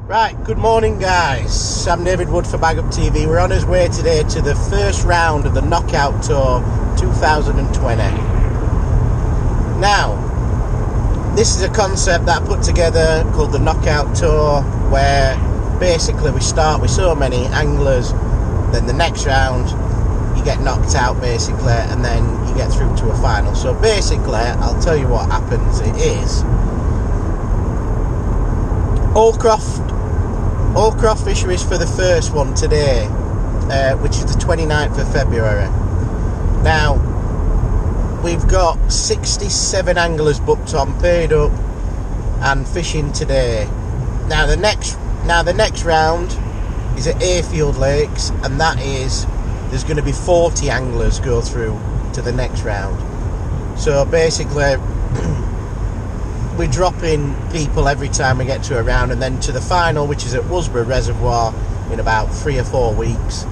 Right, good morning guys. I'm David Wood for BagUpTV. We're on his way today to the first round of the KnockOut Tour 2020. Now, this is a concept that I put together called the KnockOut Tour, where basically we start with so many anglers, then the next round you get knocked out basically, and then you get through to a final. So basically, I'll tell you what happens. It is Hallcroft Fisheries for the first one today, which is the 29th of February. Now, we've got 67 anglers booked on, paid up, and fishing today. Now the next round is at Hayfield Lakes, and there's going to be 40 anglers go through to the next round. So basically, we're dropping people every time we get to a round, and then to the final, which is at Worsbrough Reservoir in about 3 or 4 weeks,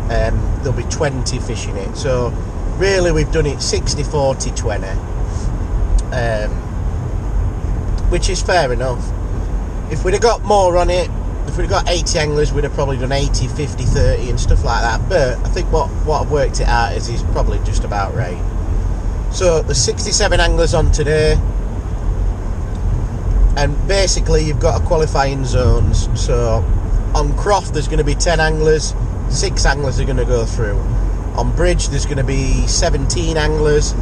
there'll be 20 fishing it. So really we've done it 60-40-20, which is fair enough. If we'd have got more on it, if we'd have got 80 anglers, we'd have probably done 80, 50, 30 and stuff like that. But I think what I've worked it out is probably just about right. So there's 67 anglers on today, and basically you've got a qualifying zones. So on Croft there's going to be 10 anglers, 6 anglers are going to go through. On Bridge there's going to be 17 anglers,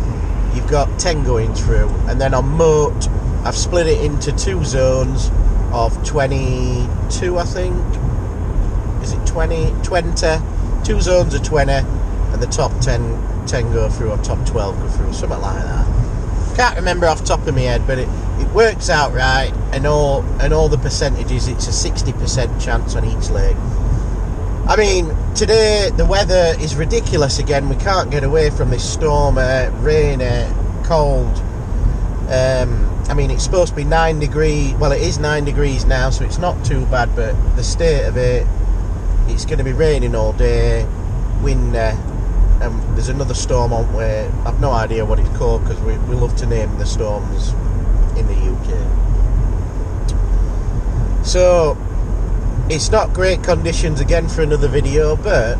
you've got 10 going through. And then on Moat I've split it into 2 zones of 22, I think. Is it 20? 2 zones of 20, and the top 10 go through, or top 12 go through, something like that. Can't remember off the top of my head, but it works out right, and all the percentages, it's a 60% chance on each lake. I mean, today the weather is ridiculous again. We can't get away from this storm, rainy, cold. I mean, it's supposed to be 9 degrees. Well, it is 9 degrees now, so it's not too bad, but the state of it, it's going to be raining all day, windy. There's another storm on where I've no idea what it's called, because we love to name the storms in the UK. So it's not great conditions again for another video, but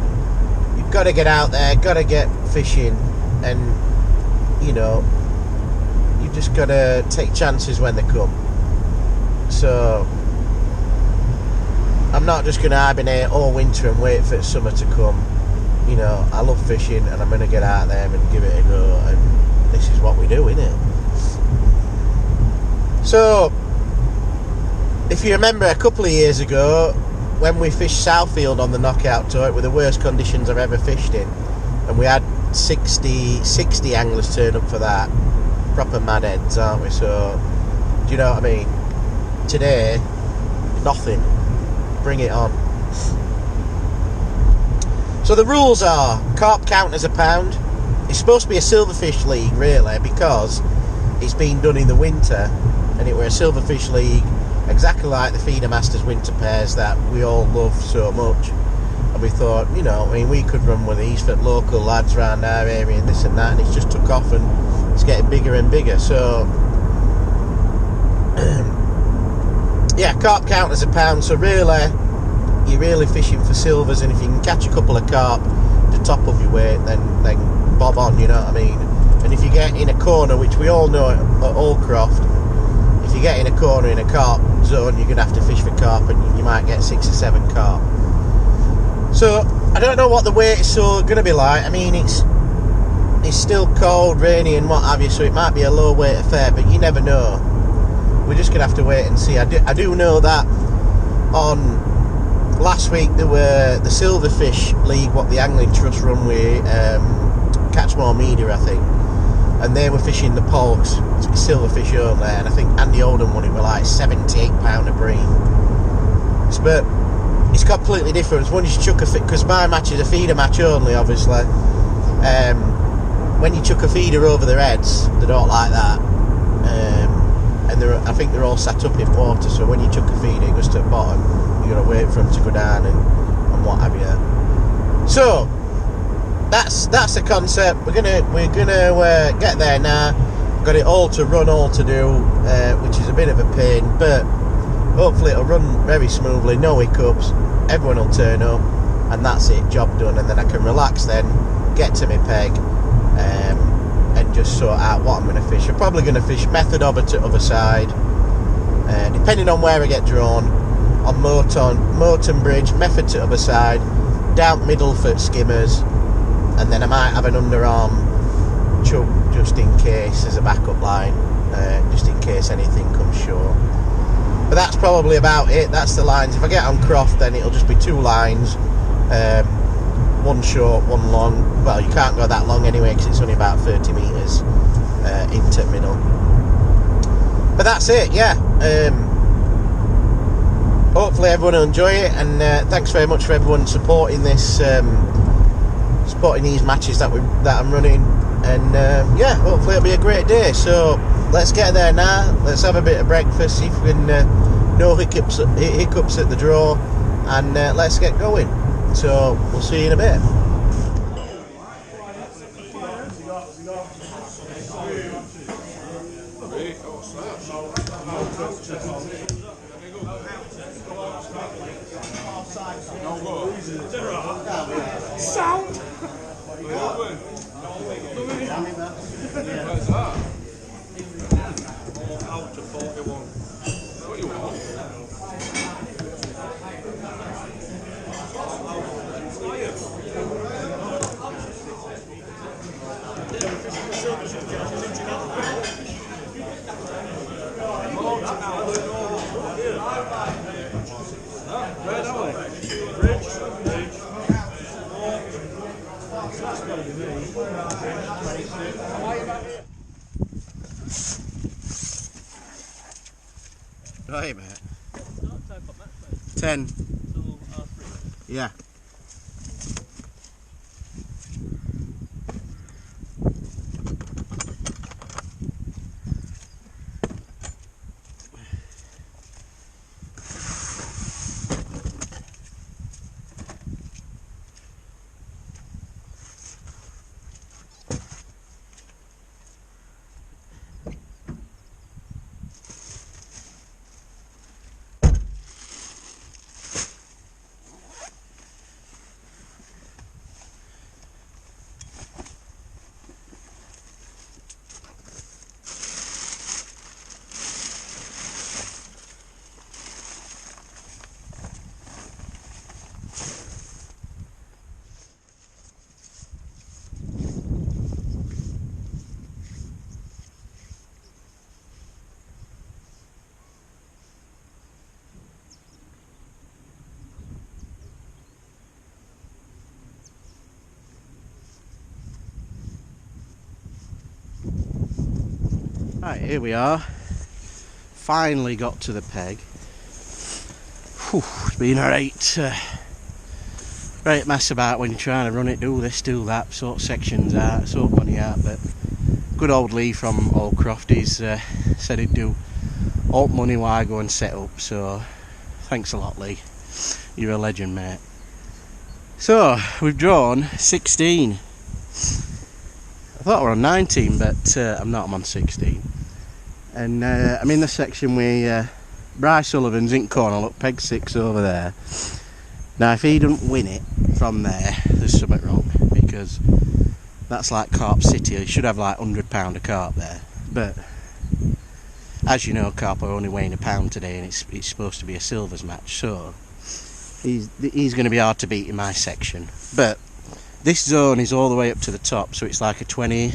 you've got to get out there, got to get fishing, and you know, you just got to take chances when they come. So I'm not just going to hibernate all winter and wait for summer to come. You know, I love fishing, and I'm going to get out there and give it a go, and this is what we do, innit? So, if you remember a couple of years ago, when we fished Southfield on the KnockOut Tour, it were the worst conditions I've ever fished in, and we had 60 anglers turn up for that. Proper mad heads, aren't we? So, do you know what I mean? Today, nothing. Bring it on. So the rules are, carp count as £1. It's supposed to be a silverfish league, really, because it's been done in the winter, and it were a silverfish league exactly like the Feeder Masters winter pairs that we all love so much. And we thought, you know, I mean, we could run with these for local lads around our area and this and that, and it's just took off and it's getting bigger and bigger. So yeah, carp count as £1. So really, you're really fishing for silvers, and if you can catch a couple of carp to top up your weight, then bob on, you know what I mean? And if you get in a corner, which we all know at Hallcroft, if you get in a corner in a carp zone, you're going to have to fish for carp, and you might get 6 or 7 carp. So I don't know what the weight is going to be like. I mean, it's still cold, rainy and what have you, so it might be a low weight affair, but you never know. We're just going to have to wait and see. I do know that on last week there were the Silverfish League, what the Angling Trust run with Catch More Media, I think, and they were fishing the pogs, silverfish only, and I think Andy Oldham won it with like £78 a bream. But it's completely different. When you chuck a because my match is a feeder match only, obviously. When you chuck a feeder over their heads, they don't like that. And I think they're all sat up in water, so when you chuck a feeder, it goes to the bottom. You got to wait for them to go down and what have you. So that's the concept. We're gonna get there now. Got it all to run, all to do, which is a bit of a pain, but hopefully it'll run very smoothly, no hiccups, everyone will turn up, and that's it, job done. And then I can relax then, get to my peg, and just sort out what I'm going to fish. I'm probably going to fish method over to other side, depending on where I get drawn, on Moreton Bridge, method to other side, down middle for skimmers, and then I might have an underarm chub just in case as a backup line, just in case anything comes short. But that's probably about it. That's the lines. If I get on Croft, then it'll just be 2 lines, one short, one long. Well, you can't go that long anyway because it's only about 30 metres into middle. But that's it, yeah. Hopefully everyone will enjoy it, and thanks very much for everyone supporting this, supporting these matches that I'm running. And yeah, hopefully it'll be a great day. So let's get there now. Let's have a bit of breakfast, see if we can no hiccups at the draw, and let's get going. So we'll see you in a bit. Sound. Where's that? Out to 41. What do you want? Where are we? Bridge. That's got to be me. Right, mate. 10. Yeah. Right, here we are. Finally got to the peg. Whew, it's been a right mess about when you're trying to run it, do this, do that, sort sections out, sort money out. But good old Lee from Hallcroft, he's said he'd do all money while I go and set up. So thanks a lot, Lee. You're a legend, mate. So we've drawn 16. I thought we were on 19, but I'm not. I'm on 16. And I'm in the section where Bryce Sullivan's in corner. Look, peg 6 over there. Now, if he doesn't win it from there, there's something wrong, because that's like Carp City. He should have like £100 a carp there. But as you know, carp are only weighing £1 today, and it's supposed to be a silvers match. So he's going to be hard to beat in my section. But this zone is all the way up to the top, so it's like a 20.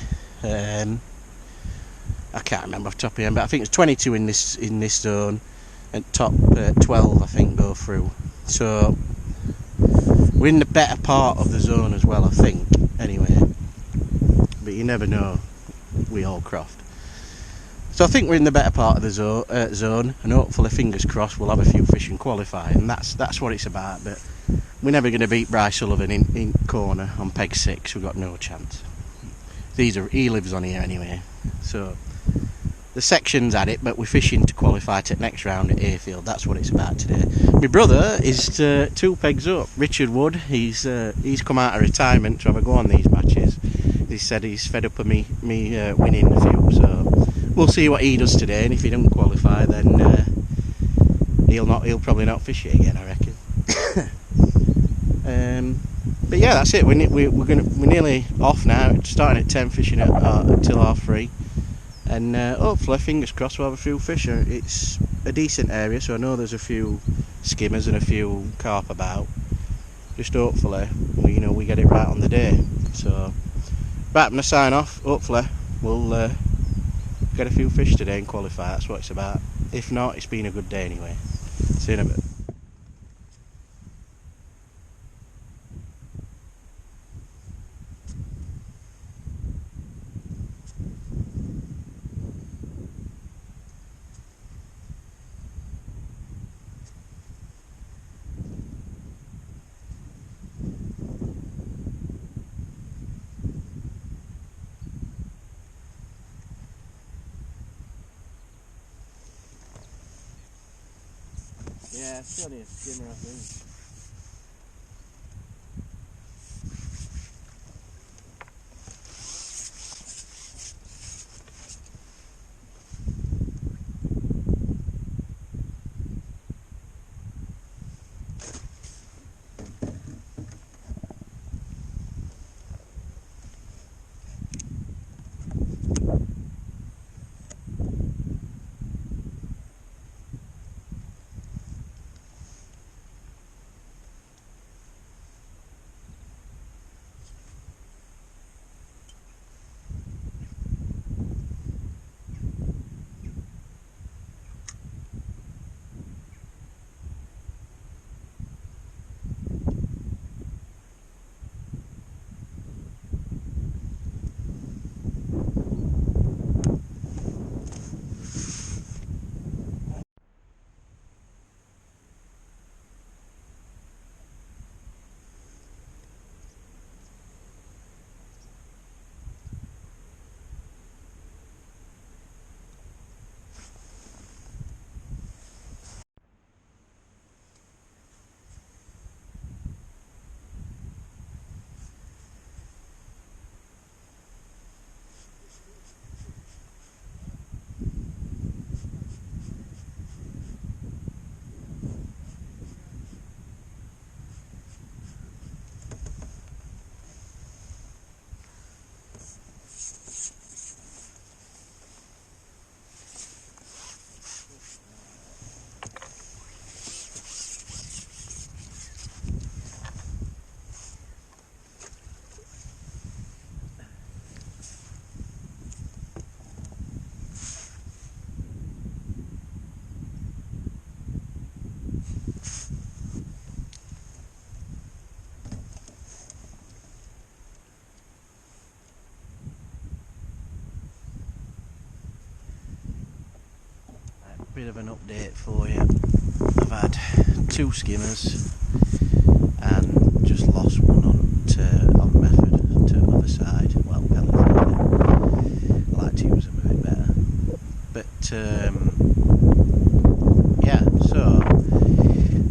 I can't remember off the top of my head, but I think it's 22 in this zone, and top 12 I think go through. So we're in the better part of the zone as well, I think. Anyway, but you never know with Hallcroft. So I think we're in the better part of the zone, and hopefully, fingers crossed, we'll have a few fish and qualify, and that's what it's about. But we're never going to beat Bryce Sullivan in corner on peg 6. We've got no chance. He lives on here anyway. So the section's at it, but we're fishing to qualify to the next round at Hayfield. That's what it's about today. My brother is 2 pegs up. Richard Wood. He's come out of retirement to have a go on these matches. He said he's fed up of me winning a few. So we'll see what he does today, and if he doesn't qualify, then He'll probably not fish it again, I reckon. But yeah, that's it. We're nearly off now. Starting at 10, fishing at till 3:30, and hopefully, fingers crossed, we'll have a few fish. It's a decent area, so I know there's a few skimmers and a few carp about. Just hopefully, we get it right on the day. So, right, I'm gonna sign off. Hopefully, we'll get a few fish today and qualify. That's what it's about. If not, it's been a good day anyway. See you in a bit. Yeah, it's only a skimmer, I think. Bit of an update for you. I've had 2 skimmers and just lost one on Maver to the other side. Well, California. I like to use them a bit better. But yeah, so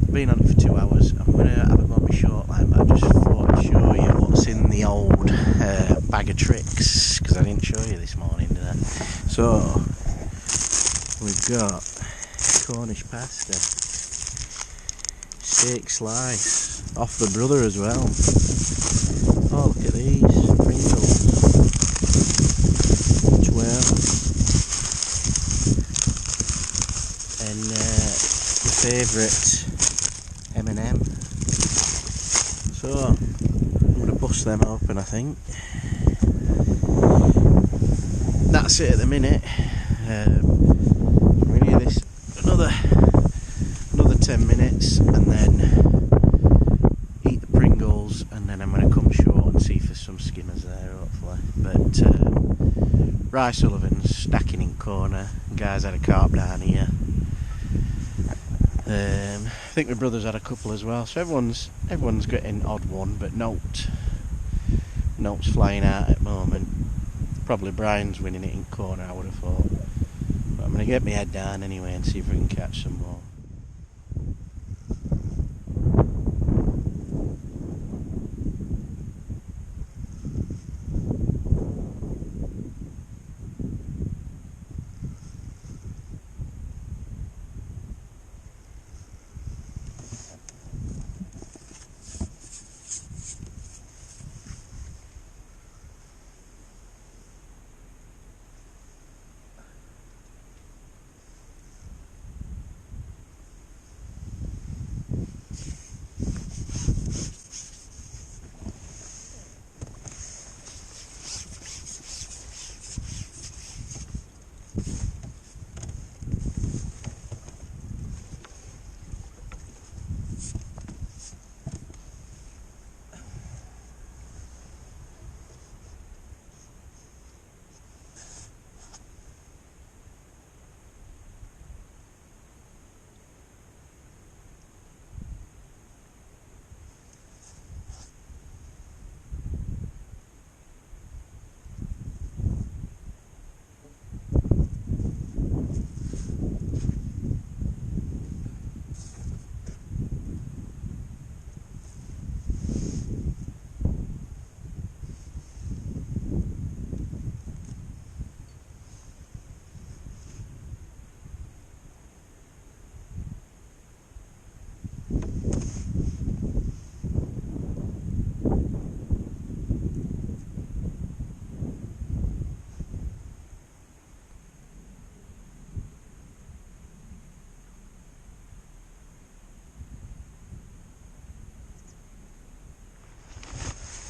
been on it for 2 hours. I'm gonna have it on my short line, but I just thought I'd show you what's in the old bag of tricks, because I didn't show you this morning, did I? So we've got Cornish pasta, steak slice, off the brother as well. Oh, look at these Pringles, 12, and the favourite M&M. So I'm going to bust them open, I think. That's it at the minute. We're going to do this another 10 minutes and then eat the Pringles, and then I'm going to come short and see if there's some skimmers there, hopefully. But Rye Sullivan's stacking in corner, guys had a carp down here. I think my brother's had a couple as well, so everyone's getting odd one, but Note's flying out at the moment. Probably Brian's winning it in corner, I would have thought. But I'm going to get my head down anyway and see if we can catch some more.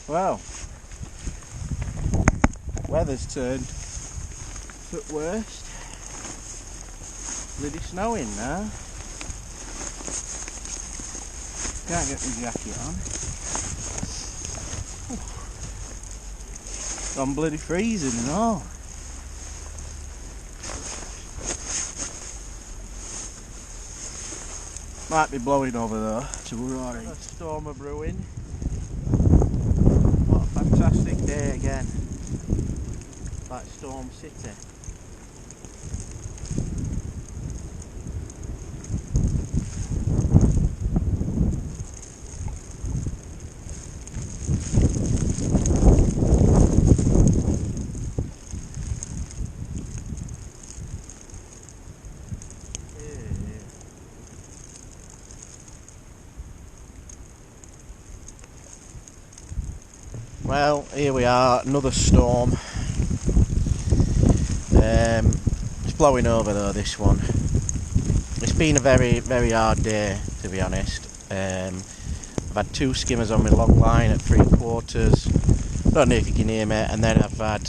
Well, weather's turned at worst. Bloody snowing now. Can't get my jacket on. I'm bloody freezing and all. Might be blowing over there to roaring. A storm of brewing. What a fantastic day again. Like Storm City. Well, here we are, another storm. It's blowing over though, this one. It's been a very, very hard day, to be honest. I've had 2 skimmers on my long line at 3/4. Don't know if you can hear me. And then I've had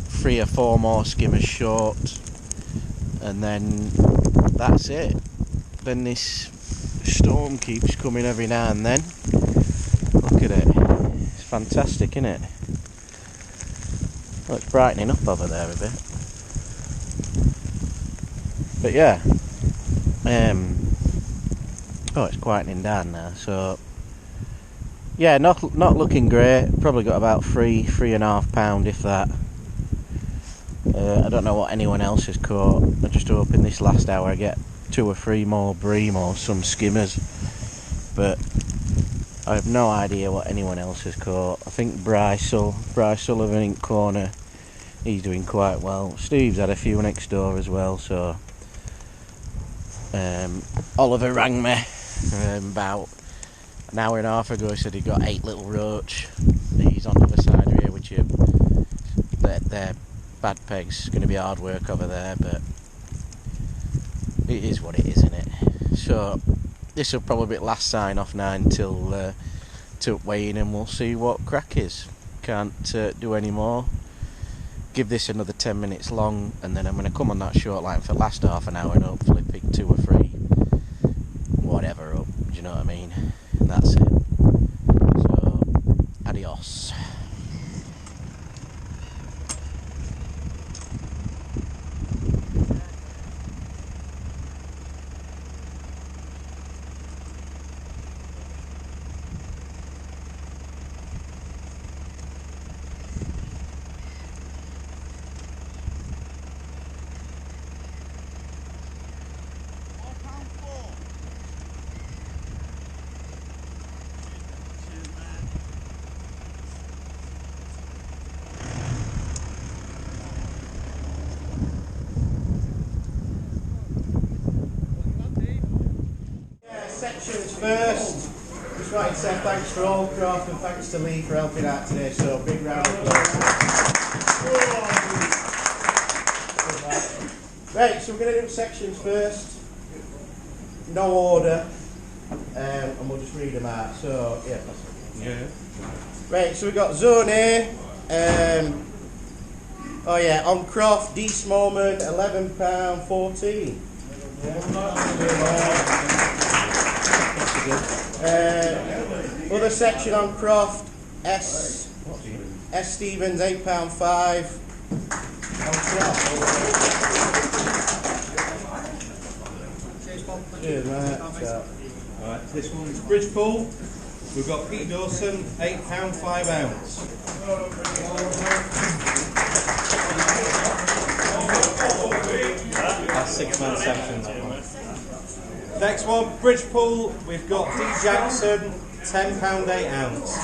3 or 4 more skimmers short. And then that's it. Then this storm keeps coming every now and then. Look at it. It's fantastic, isn't it? Well, it's brightening up over there a bit. But yeah. Oh, it's quietening down now. So yeah, not looking great. Probably got about 3.5 pound, if that. I don't know what anyone else has caught. I'm just hoping this last hour I get 2 or 3 more bream or some skimmers. But I have no idea what anyone else has caught. I think Bryce Sullivan in corner, he's doing quite well. Steve's had a few next door as well. So Oliver rang me about an hour and a half ago. He said he got 8 little roach. He's on the other side here, which they're bad pegs. It's going to be hard work over there, but it is what it is, isn't it? So this will probably be the last sign off now until weighing, and we'll see what crack is. Can't do any more. Give this another 10 minutes long, and then I'm going to come on that short line for the last half an hour and hopefully pick 2 or 3 whatever up. Do you know what I mean? And that's it. So adios. Sections first. Just wanted to say thanks to Hallcroft and thanks to Lee for helping out today. So big round of applause. Right, so we're going to do sections first. No order, and we'll just read them out. So yeah, Yeah. Right, so we've got Zone A. Oh yeah, on Croft, Deece moment, £11.14. Other section on Croft, S Stevens, £8.5. On Croft. Cheers, mate. Alright, this one's Bridgepool. We've got Pete Dawson, £8 5 ounce. That's 6-man sections. Next one, Bridgepool. We've got D Jackson, £10 8 ounce.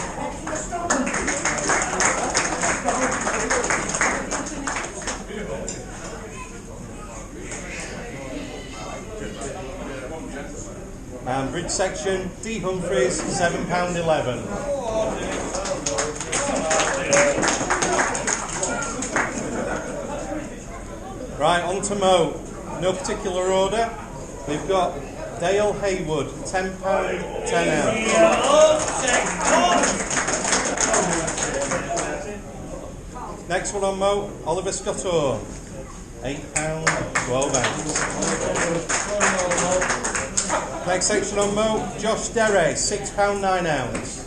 And bridge section, D Humphreys, £7.11. Right, on to Mo. No particular order. We've got Dale Haywood, £10, 10 ounce. Next one on Mo, Oliver Scotthorne, £8, 12 ounce. Next section on Mo, Josh Derry, £6, 9 ounce.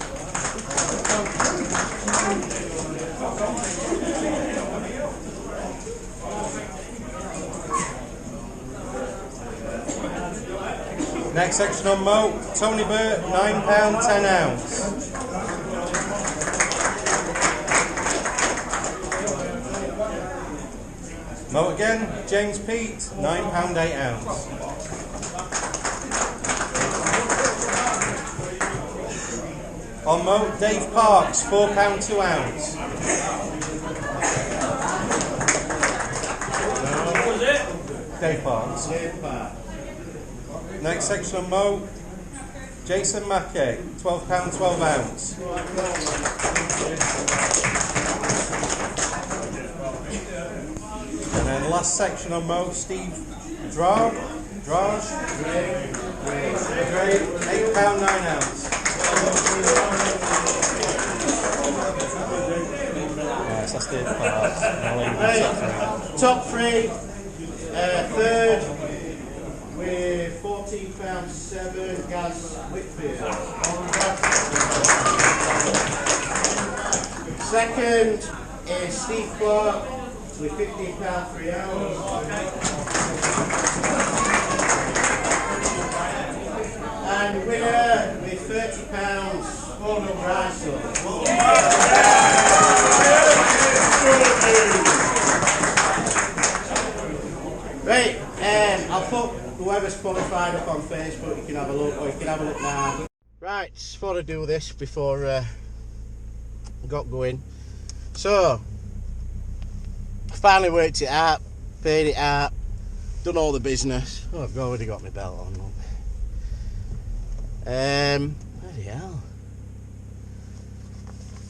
Next section on Mo, Tony Burt, £9, 10 ounce. Mo again, James Pete, £9, 8 ounce. On Mo, Dave Parks, £4, 2 ounce. What was it? Dave Parks. Next section on Mo, Jason Mackey, £12, 12 ounce. And then last section on Mo, Steve Drage, £8, 9 ounce. Yes, that's Dave Parks. Right, top three, third with £14.7, Gaz Whitfield. Second is Steve Clark with £15, 3 ounce. And winner with £30, 4 mil Bristol. Right, I'll put whoever's qualified up on Facebook. You can have a look, or you can have a look now. Right, just thought I'd do this before I got going. So, I finally worked it out, paid it out, done all the business. Oh, I've already got my belt on. Bloody hell.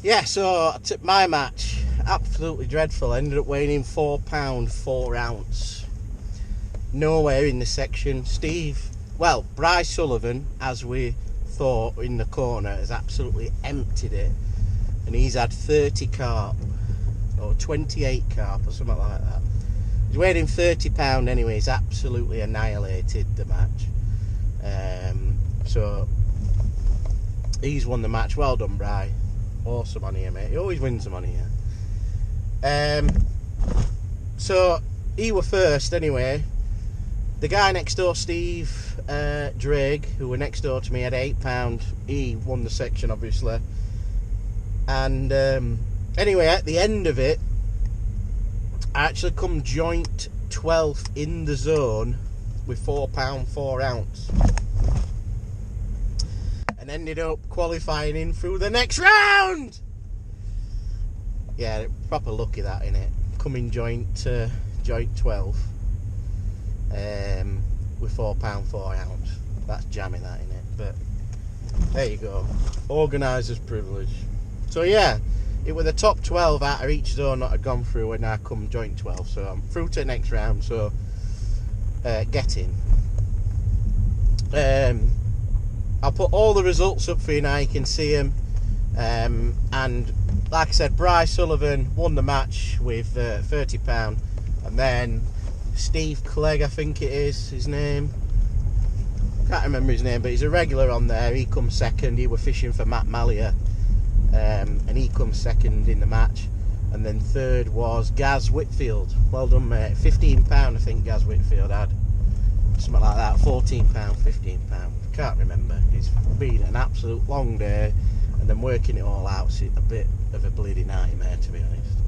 Yeah, so I took my match, absolutely dreadful. I ended up weighing in £4, 4 ounce. Nowhere in the section. Bryce Sullivan, as we thought in the corner, has absolutely emptied it. And he's had 30 carp, or 28 carp, or something like that. He's weighed in £30 anyway. He's absolutely annihilated the match. So he's won the match. Well done, Bry. Awesome on here, mate. He always wins them on here. So he were first anyway. The guy next door, Steve Drake, who were next door to me, had £8. He won the section, obviously. And anyway, at the end of it, I actually come joint 12th in the zone with £4, 4 ounce. And ended up qualifying in through the next round. Yeah, proper lucky that, innit? Coming joint 12 with £4, 4 ounce. That's jamming that, innit? But there you go. Organiser's privilege. So yeah, it was the top 12 out of each zone that I'd gone through when I come joint 12. So I'm through to the next round. So get in. I'll put all the results up for you now, you can see them. And like I said, Bryce Sullivan won the match with £30. And then Steve Clegg, I think it is his name. Can't remember his name, but he's a regular on there. He comes second. He was fishing for Matt Mallier. And he comes second in the match. And then third was Gaz Whitfield. Well done, mate. £15 I think Gaz Whitfield had. Something like that. £14, £15. Can't remember. It's been an absolute long day, and then working it all out is a bit of a bloody nightmare, to be honest.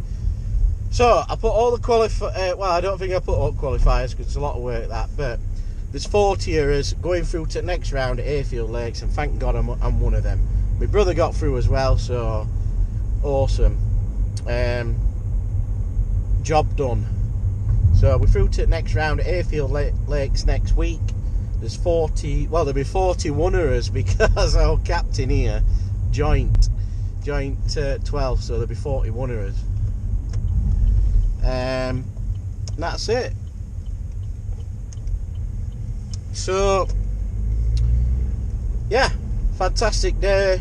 So I put all the well, I don't think I put all qualifiers because it's a lot of work that, but there's 40 of us going through to the next round at Hayfield Lakes, and thank God I'm one of them. My brother got through as well, so awesome. Job done. So we're through to the next round at Hayfield Lakes next week. There's 40, well, there'll be 41 of us because our captain here joint 12, so there'll be 41 of us. And that's it. So yeah, fantastic day.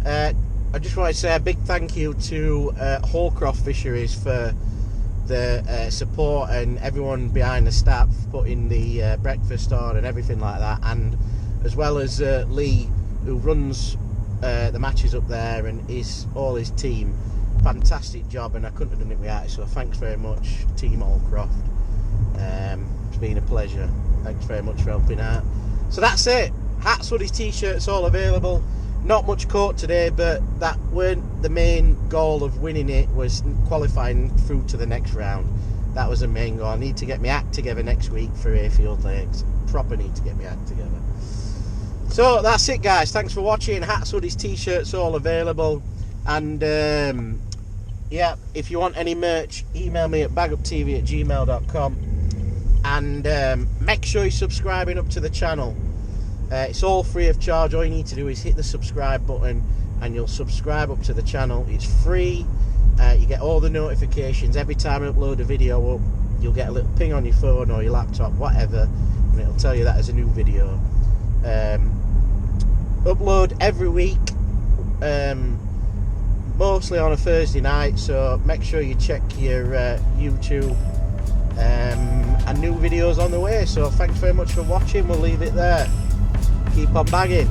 I just want to say a big thank you to Hallcroft Fisheries for the support and everyone behind the staff putting the breakfast on and everything like that, and as well as Lee, who runs the matches up there, and all his team. Fantastic job, and I couldn't have done it without it, so thanks very much, Team Hallcroft. It's been a pleasure. Thanks very much for helping out. So that's it. Hats, hoodies, t-shirts all available. Not much caught today, but that weren't the main goal of winning it, was qualifying through to the next round. That was the main goal. I need to get my act together next week for Hayfield Lakes. Proper need to get my act together. So that's it, guys. Thanks for watching. Hats, hoodies, t-shirts all available. And yeah, if you want any merch, email me at BagUpTV@gmail.com. And make sure you're subscribing up to the channel. It's all free of charge. All you need to do is hit the subscribe button and you'll subscribe up to the channel. It's free. You get all the notifications every time I upload a video up. You'll get a little ping on your phone or your laptop, whatever, and it'll tell you that there's a new video. Upload every week, mostly on a Thursday night, so make sure you check your YouTube, and new videos on the way. So thanks very much for watching. We'll leave it there. Keep on bagging.